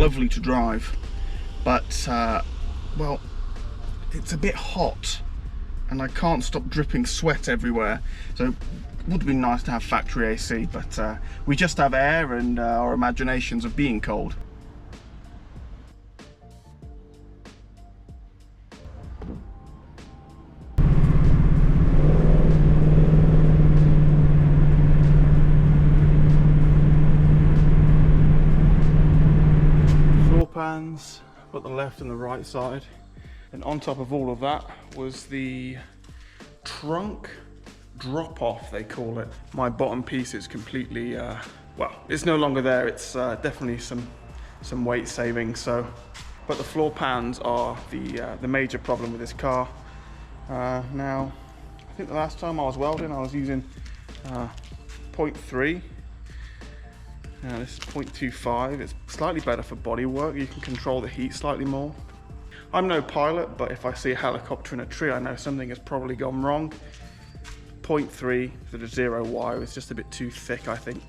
lovely to drive, but well, it's a bit hot and I can't stop dripping sweat everywhere. So it would be nice to have factory AC, but we just have air and our imaginations of being cold. Floor pans, got the left and the right side. And on top of all of that was the trunk drop off, they call it. My bottom piece is completely, well, it's no longer there. It's definitely some weight saving. So, but the floor pans are the major problem with this car. Now, I think the last time I was welding, I was using 0.3. Now this is 0.25. It's slightly better for body work. You can control the heat slightly more. I'm no pilot, but if I see a helicopter in a tree, I know something has probably gone wrong. 0.3 for the 0 wire is just a bit too thick, I think.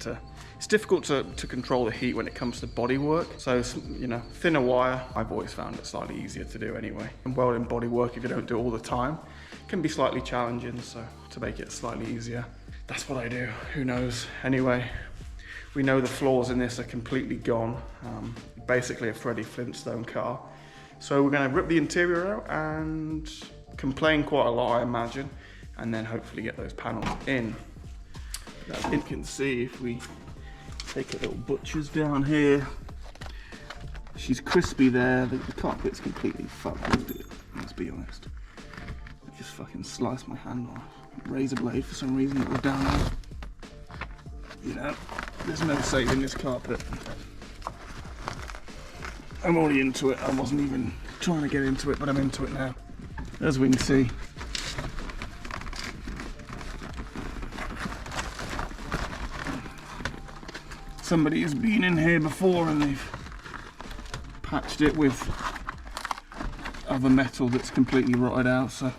It's difficult to control the heat when it comes to body work. So, you know, thinner wire, I've always found it slightly easier to do anyway. And welding body work, if you don't do it all the time, can be slightly challenging. So to make it slightly easier, that's what I do. Who knows? Anyway, we know the floors in this are completely gone. Basically a Freddie Flintstone car. So we're going to rip the interior out and complain quite a lot, I imagine, and then hopefully get those panels in. As you can see, if we take a little butcher's down here, she's crispy there. The carpet's completely fucked. Let's be honest. I just fucking sliced my hand off. Razor blade, for some reason, that was down there. You know, there's no saving this carpet. I'm already into it. I wasn't even trying to get into it, but I'm into it now. As we can see. Somebody has been in here before and they've patched it with other metal that's completely rotted out, so.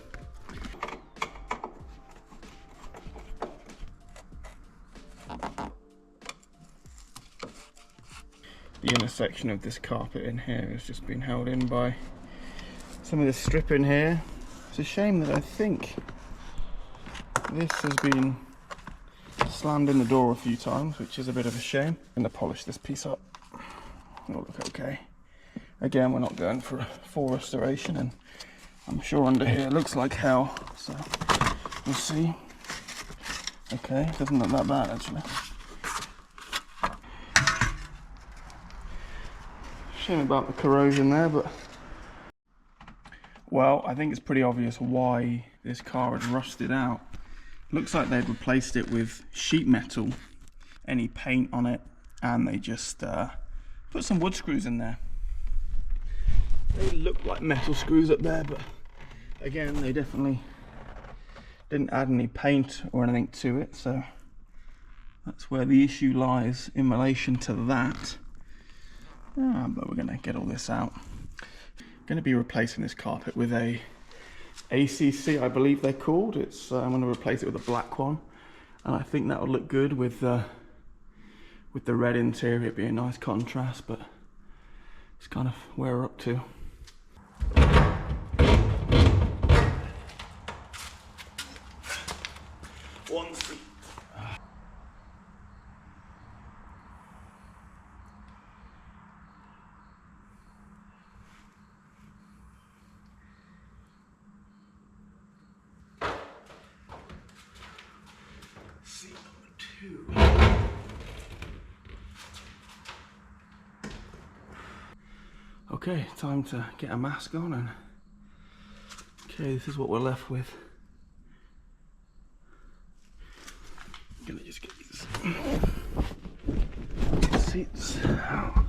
The inner section of this carpet in here has just been held in by some of this strip in here. It's a shame that I think this has been slammed in the door a few times, which is a bit of a shame. I'm going to polish this piece up. It'll look okay. Again, we're not going for a full restoration, and I'm sure under here it looks like hell, so we'll see. Okay, doesn't look that bad actually. Shame about the corrosion there, but well, I think it's pretty obvious why this car had rusted out. Looks like they'd replaced it with sheet metal, any paint on it, and they just put some wood screws in there. They look like metal screws up there, but again, they definitely didn't add any paint or anything to it, so that's where the issue lies in relation to that. But we're going to get all this out. Going to be replacing this carpet with a ACC, I believe they're called. I'm going to replace it with a black one, and I think that would look good with the red interior. It'd be a nice contrast, but it's kind of where we're up to. Okay, time to get a mask on, and okay, this is what we're left with. I'm gonna just get these seats out.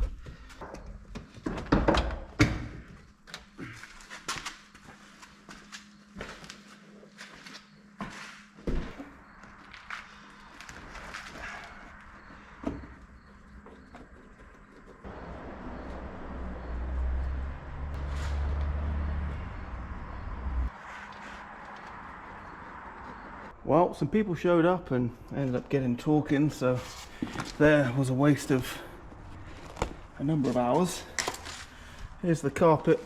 Well, some people showed up and ended up getting talking, so there was a waste of a number of hours. Here's the carpet.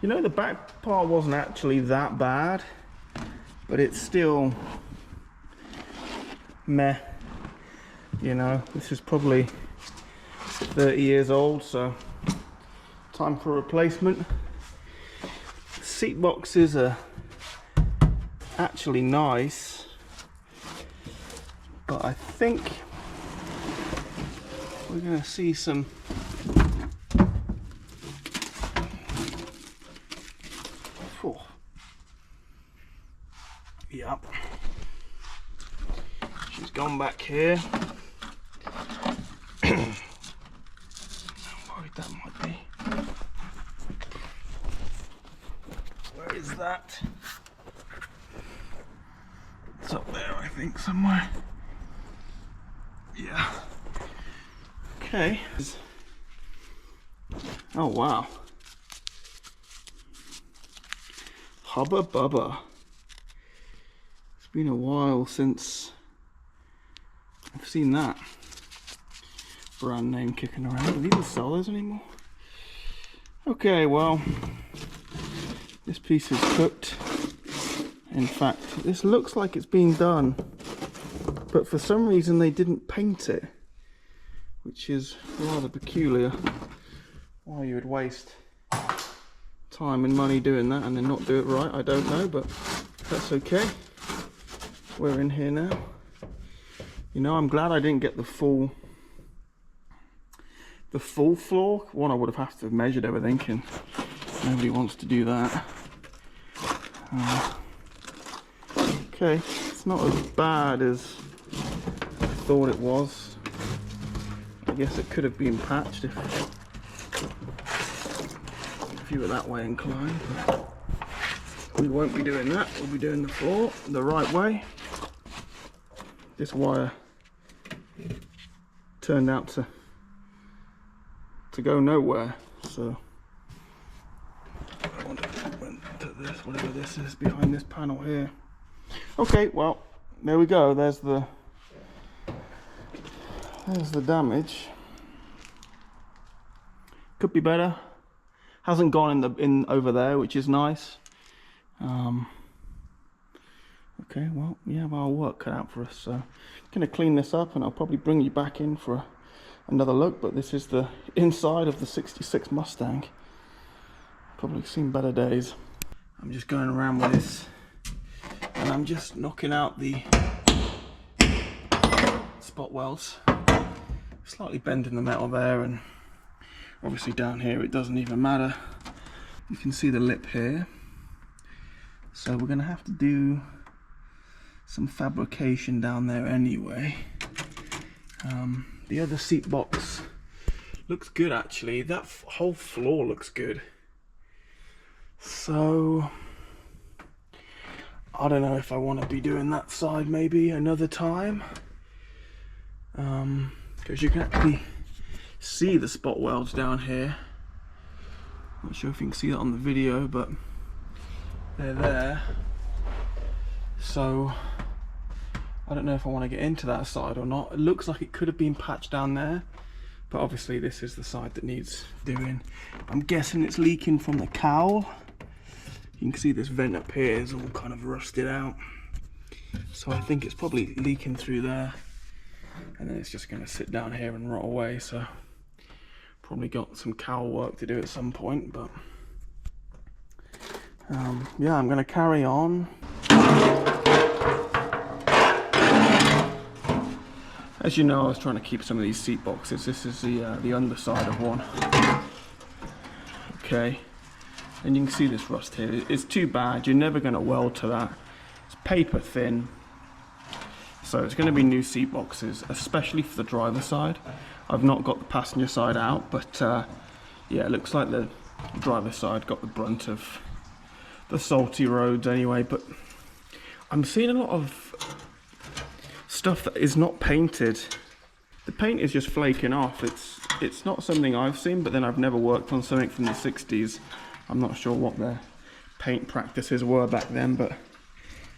You know, the back part wasn't actually that bad, but it's still meh. You know, this is probably 30 years old, so time for a replacement. Seat boxes are actually nice, but I think we're going to see some Yep. She's gone back here. I'm worried that might be. Where is that? It's up there, I think, somewhere. Yeah. Okay. Oh, wow. Hubba bubba. It's been a while since I've seen that brand name kicking around. Do they even sell those anymore? Okay, well, this piece is cooked. In fact, this looks like it's been done, but for some reason they didn't paint it, which is rather peculiar. Why you would waste time and money doing that and then not do it right, I don't know, but that's okay. We're in here now. You know, I'm glad I didn't get the full floor. One, I would have to have measured everything, and nobody wants to do that. Okay, it's not as bad as I thought it was. I guess it could have been patched if you were that way inclined, but we won't be doing that. We'll be doing the floor the right way. This wire turned out to go nowhere, so I wonder if it went to this, whatever this is behind this panel here. Okay, well, there we go. There's the damage. Could be better. Hasn't gone in over there, which is nice. Okay, well, we have our work cut out for us, so I'm gonna clean this up and I'll probably bring you back in for another look. But this is the inside of the 66 Mustang. Probably seen better days. I'm just going around with this and I'm just knocking out the spot welds. Slightly bending the metal there, and obviously down here it doesn't even matter. You can see the lip here. So we're gonna have to do some fabrication down there anyway. The other seat box looks good actually. That whole floor looks good. So I don't know if I want to be doing that side maybe another time, because you can actually see the spot welds down here. Not sure if you can see that on the video, but they're there. So I don't know if I want to get into that side or not. It looks like it could have been patched down there, but obviously this is the side that needs doing. I'm guessing it's leaking from the cowl. You can see this vent up here is all kind of rusted out, so I think it's probably leaking through there, and then it's just going to sit down here and rot away. So probably got some cowl work to do at some point, but yeah, I'm going to carry on. As you know, I was trying to keep some of these seat boxes. This is the underside of one. Okay, and you can see this rust here. It's too bad. You're never going to weld to that. It's paper thin, so it's going to be new seat boxes, especially for the driver's side. I've not got the passenger side out, but yeah, it looks like the driver's side got the brunt of the salty roads anyway. But I'm seeing a lot of stuff that is not painted. The paint is just flaking off. It's not something I've seen, but then I've never worked on something from the 60s. I'm not sure what their paint practices were back then, but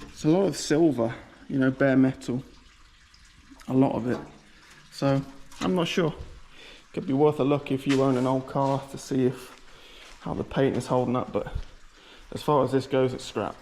it's a lot of silver, you know, bare metal, a lot of it. So I'm not sure. Could be worth a look if you own an old car to see how the paint is holding up, but as far as this goes, it's scrap.